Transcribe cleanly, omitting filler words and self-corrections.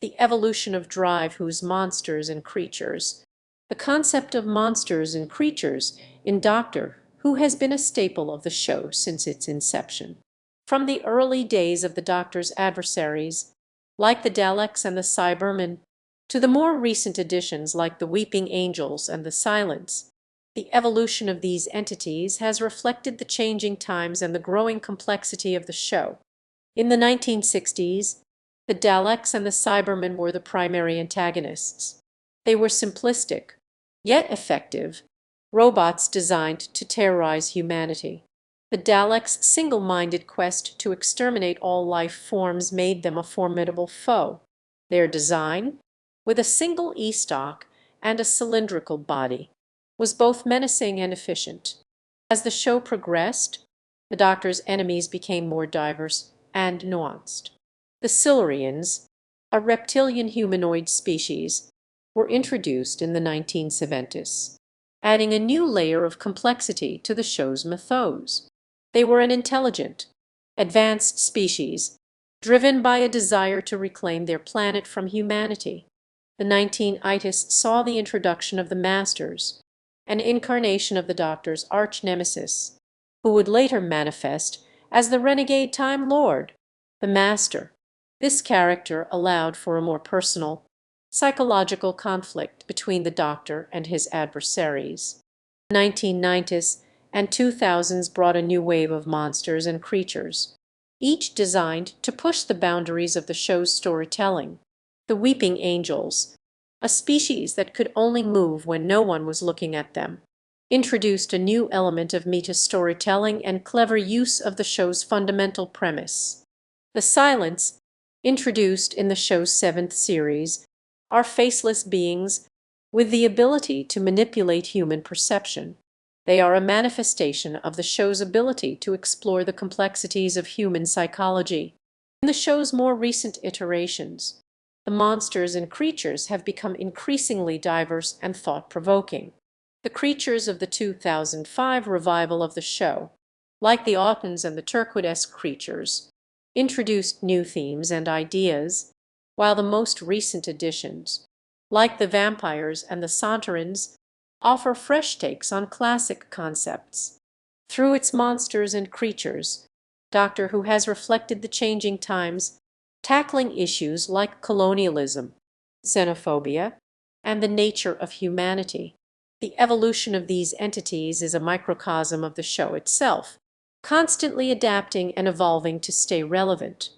the evolution of Drive Who's Monsters and Creatures. The concept of monsters and creatures in Doctor Who has been a staple of the show since its inception. From the early days of the Doctor's adversaries, like the Daleks and the Cybermen, to the more recent additions like the Weeping Angels and the Silence, the evolution of these entities has reflected the changing times and the growing complexity of the show. In the 1960s, the Daleks and the Cybermen were the primary antagonists. They were simplistic, yet effective, robots designed to terrorize humanity. The Daleks' single-minded quest to exterminate all life forms made them a formidable foe. Their design, with a single e-stock and a cylindrical body, was both menacing and efficient. As the show progressed, the Doctor's enemies became more diverse and nuanced. The Silurians, a reptilian humanoid species, were introduced in the 1970s, adding a new layer of complexity to the show's mythos. They were an intelligent, advanced species, driven by a desire to reclaim their planet from humanity. The 1980s saw the introduction of the Masters, an incarnation of the Doctor's arch-nemesis, who would later manifest as the renegade Time Lord, the Master. This character allowed for a more personal, psychological conflict between the Doctor and his adversaries. The 1990s and 2000s brought a new wave of monsters and creatures, each designed to push the boundaries of the show's storytelling. The Weeping Angels, a species that could only move when no one was looking at them, introduced a new element of meta-storytelling and clever use of the show's fundamental premise. The Silence, introduced in the show's 7th series, are faceless beings with the ability to manipulate human perception. They are a manifestation of the show's ability to explore the complexities of human psychology. In the show's more recent iterations, the monsters and creatures have become increasingly diverse and thought-provoking. The creatures of the 2005 revival of the show, like the Autons and the Turquoise creatures, introduced new themes and ideas, while the most recent additions, like the vampires and the Sontarans, offer fresh takes on classic concepts. Through its monsters and creatures, Doctor Who has reflected the changing times, tackling issues like colonialism, xenophobia, and the nature of humanity. The evolution of these entities is a microcosm of the show itself, constantly adapting and evolving to stay relevant.